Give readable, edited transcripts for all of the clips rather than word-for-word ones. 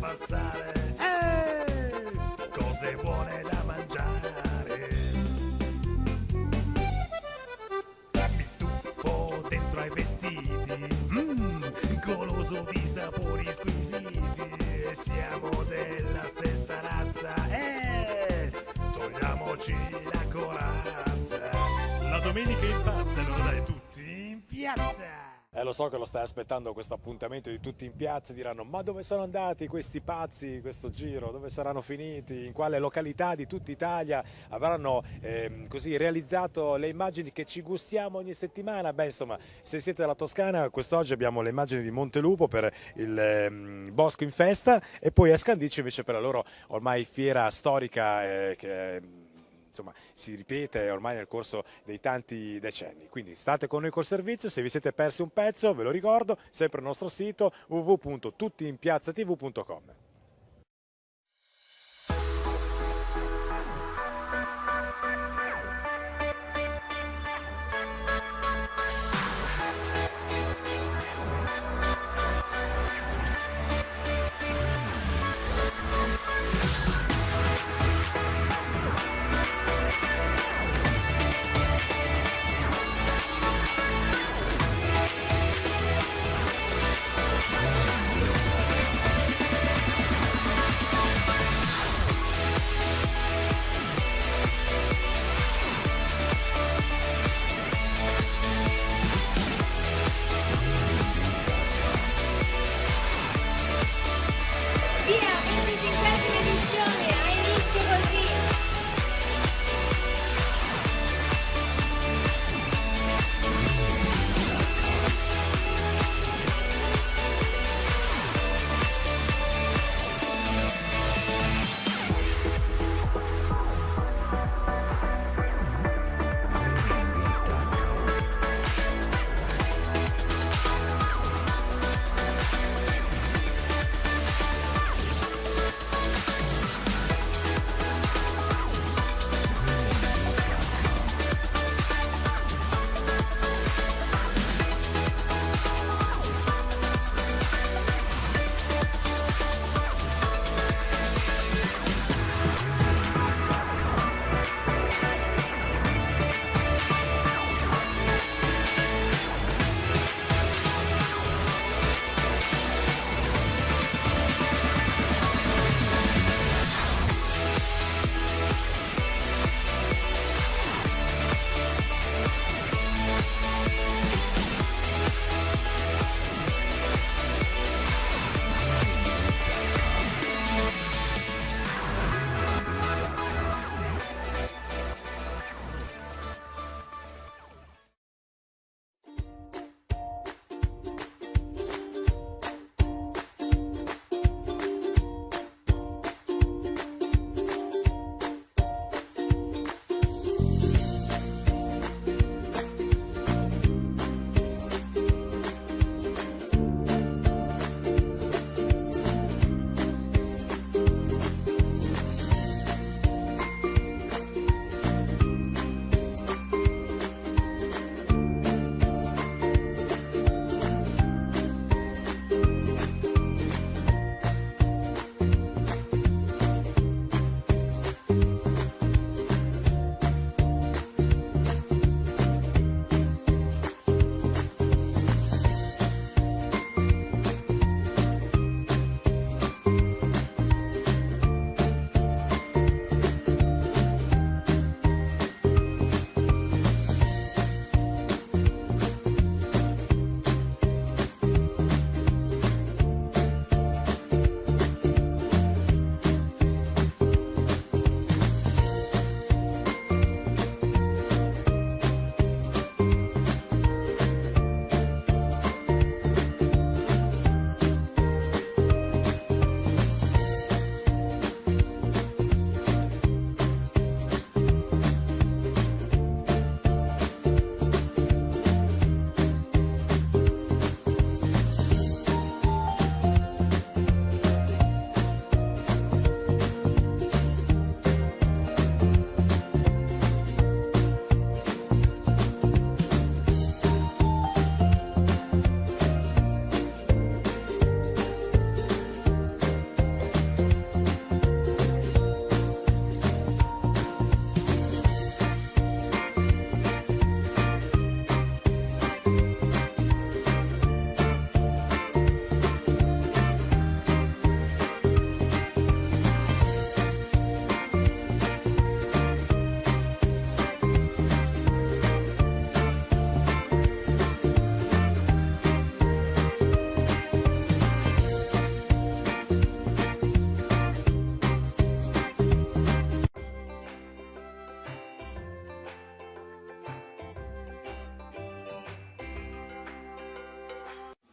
passare, cose buone da mangiare. Mi tuffo dentro ai vestiti, goloso di sapori squisiti. Siamo della stessa razza, togliamoci la corazza. La domenica in pazza, allora dai tutti in piazza. Lo so che lo stai aspettando questo appuntamento di tutti in piazza, diranno ma dove sono andati questi pazzi, questo giro, dove saranno finiti, in quale località di tutta Italia avranno così realizzato le immagini che ci gustiamo ogni settimana. Beh, insomma, se siete della Toscana, quest'oggi abbiamo le immagini di Montelupo per il Bosco in Festa, e poi a Scandicci invece per la loro ormai fiera storica che insomma si ripete ormai nel corso dei tanti decenni. Quindi state con noi col servizio, se vi siete persi un pezzo ve lo ricordo, sempre il nostro sito www.tuttiinpiazzatv.com.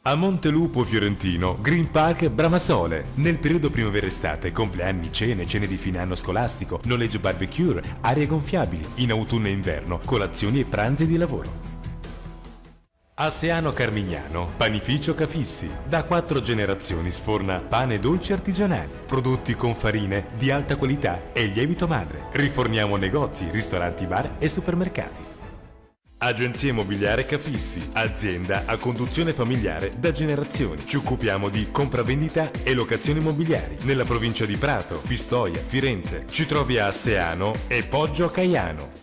A Montelupo Fiorentino, Green Park Bramasole. Nel periodo primavera-estate, compleanni, cene di fine anno scolastico, noleggio barbecue, aree gonfiabili, in autunno e inverno, colazioni e pranzi di lavoro. A Seano Carmignano, panificio Cafissi. Da 4 generazioni sforna pane e dolci artigianali, prodotti con farine di alta qualità e lievito madre. Riforniamo negozi, ristoranti, bar e supermercati. Agenzia Immobiliare Cafissi, azienda a conduzione familiare da generazioni. Ci occupiamo di compravendita e locazioni immobiliari nella provincia di Prato, Pistoia, Firenze. Ci trovi a Seano e Poggio a Caiano.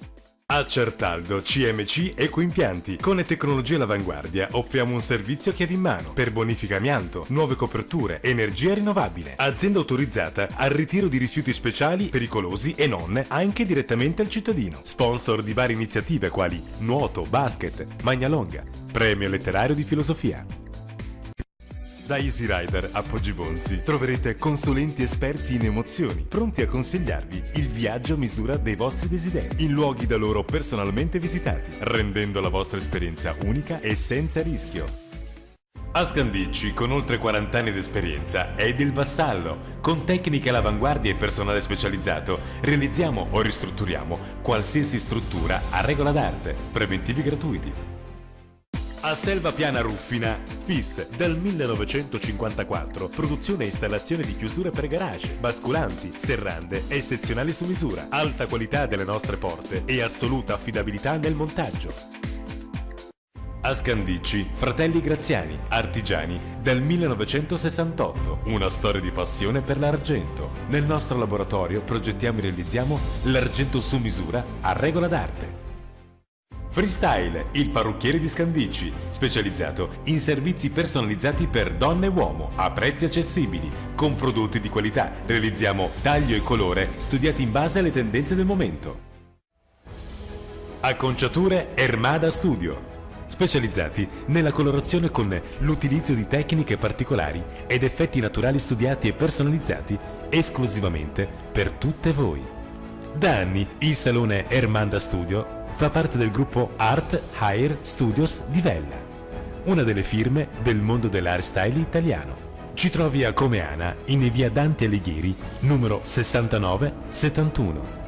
A Certaldo CMC Ecoimpianti. Con le tecnologie all'avanguardia offriamo un servizio chiave in mano per bonifica amianto, nuove coperture, energia rinnovabile. Azienda autorizzata al ritiro di rifiuti speciali, pericolosi e non, anche direttamente al cittadino. Sponsor di varie iniziative quali nuoto, basket, magna longa, premio letterario di filosofia. Da Easy Rider a Poggibonsi troverete consulenti esperti in emozioni, pronti a consigliarvi il viaggio a misura dei vostri desideri, in luoghi da loro personalmente visitati, rendendo la vostra esperienza unica e senza rischio. A Scandicci, con oltre 40 anni di esperienza, è il vassallo. Con tecniche all'avanguardia e personale specializzato, realizziamo o ristrutturiamo qualsiasi struttura a regola d'arte, preventivi gratuiti. A Selva Piana Ruffina, FIS, dal 1954, produzione e installazione di chiusure per garage, basculanti, serrande e sezionali su misura, alta qualità delle nostre porte e assoluta affidabilità nel montaggio. A Scandicci, Fratelli Graziani, artigiani, dal 1968, una storia di passione per l'argento. Nel nostro laboratorio progettiamo e realizziamo l'argento su misura a regola d'arte. Freestyle, il parrucchiere di Scandicci, specializzato in servizi personalizzati per donna e uomo a prezzi accessibili, con prodotti di qualità. Realizziamo taglio e colore studiati in base alle tendenze del momento. Acconciature Ermada Studio, specializzati nella colorazione con l'utilizzo di tecniche particolari ed effetti naturali studiati e personalizzati esclusivamente per tutte voi. Da anni il salone Ermada Studio fa parte del gruppo Art Hair Studios di Vella, una delle firme del mondo dell'hairstyle italiano. Ci trovi a Comeana, in via Dante Alighieri, numero 6971.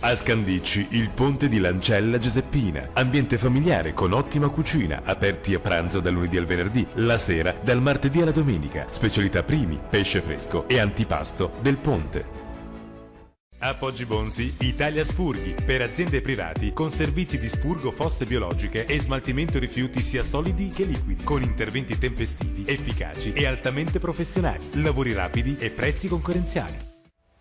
A Scandicci, il ponte di Lancella Giuseppina, ambiente familiare con ottima cucina, aperti a pranzo dal lunedì al venerdì, la sera dal martedì alla domenica, specialità primi, pesce fresco e antipasto del ponte. A Poggibonsi, Italia Spurghi, per aziende privati con servizi di spurgo fosse biologiche e smaltimento rifiuti sia solidi che liquidi, con interventi tempestivi, efficaci e altamente professionali, lavori rapidi e prezzi concorrenziali.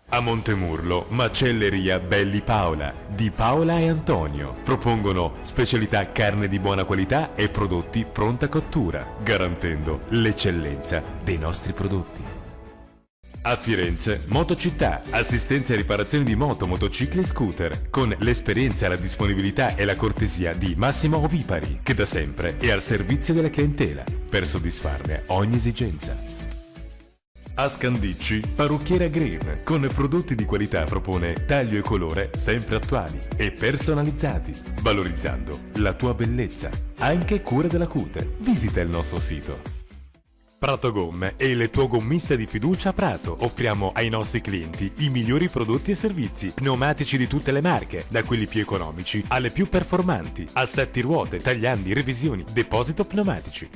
A Montemurlo, Macelleria Belli Paola, di Paola e Antonio, propongono specialità carne di buona qualità e prodotti pronta cottura, garantendo l'eccellenza dei nostri prodotti. A Firenze, Motocittà, assistenza e riparazione di moto, motocicli e scooter, con l'esperienza, la disponibilità e la cortesia di Massimo Ovipari, che da sempre è al servizio della clientela, per soddisfarne ogni esigenza. A Scandicci, Parrucchiera Green, con prodotti di qualità propone taglio e colore sempre attuali e personalizzati, valorizzando la tua bellezza, anche cura della cute. Visita il nostro sito. Prato Gomme è il tuo gommista di fiducia a Prato. Offriamo ai nostri clienti i migliori prodotti e servizi, pneumatici di tutte le marche, da quelli più economici alle più performanti, assetti ruote, tagliandi, revisioni, deposito pneumatici.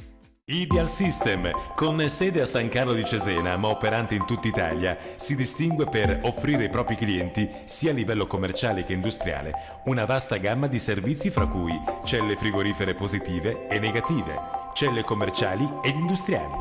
Ideal System, con sede a San Carlo di Cesena ma operante in tutta Italia, si distingue per offrire ai propri clienti, sia a livello commerciale che industriale, una vasta gamma di servizi fra cui celle frigorifere positive e negative, celle commerciali ed industriali,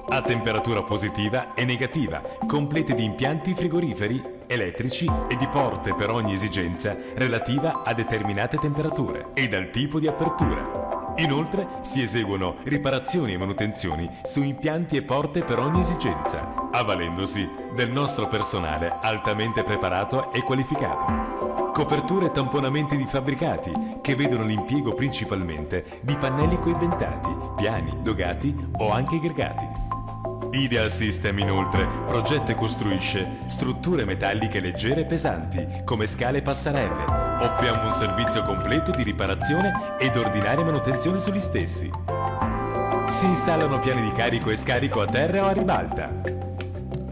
a temperatura positiva e negativa, complete di impianti frigoriferi, elettrici e di porte per ogni esigenza relativa a determinate temperature e dal tipo di apertura. Inoltre si eseguono riparazioni e manutenzioni su impianti e porte per ogni esigenza, avvalendosi del nostro personale altamente preparato e qualificato. Coperture e tamponamenti di fabbricati che vedono l'impiego principalmente di pannelli coibentati, piani, dogati o anche gregati. Ideal System inoltre progetta e costruisce strutture metalliche leggere e pesanti come scale e passerelle, Offriamo un servizio completo di riparazione ed ordinaria manutenzione sugli stessi. Si installano piani di carico e scarico a terra o a ribalta,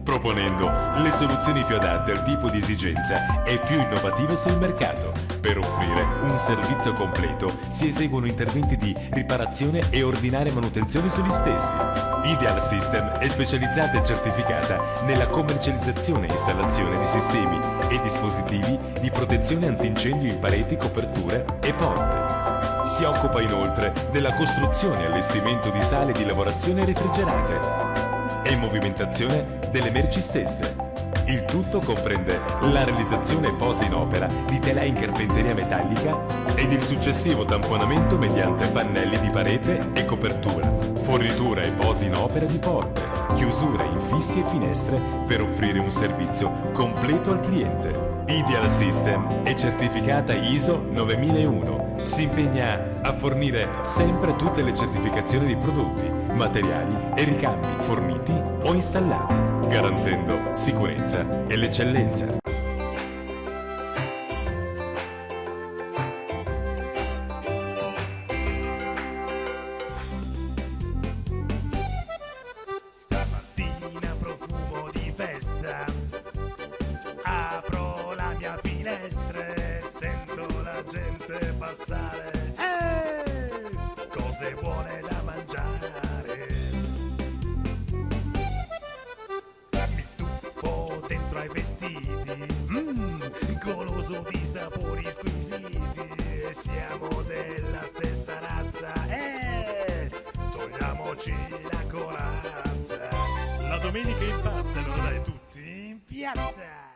proponendo le soluzioni più adatte al tipo di esigenza e più innovative sul mercato. Per offrire un servizio completo si eseguono interventi di riparazione e ordinaria manutenzione sugli stessi. Ideal System è specializzata e certificata nella commercializzazione e installazione di sistemi e dispositivi di protezione antincendio in pareti, coperture e porte. Si occupa inoltre della costruzione e allestimento di sale di lavorazione refrigerate e movimentazione delle merci stesse. Il tutto comprende la realizzazione posa in opera di telai in carpenteria metallica ed il successivo tamponamento mediante pannelli di parete e copertura, fornitura e posa in opera di porte, chiusura, infissi e finestre per offrire un servizio completo al cliente. Ideal System è certificata ISO 9001. Si impegna a fornire sempre tutte le certificazioni dei prodotti, materiali e ricambi forniti o installati, garantendo sicurezza e l'eccellenza. Stamattina profumo di festa, apro la mia finestra e sento la gente passare. Cose buone da mangiare. Mi tuffo dentro ai vestiti, goloso di sapori squisiti. Siamo della stessa razza, togliamoci la corazza. La domenica impazza, allora dai tutti in piazza.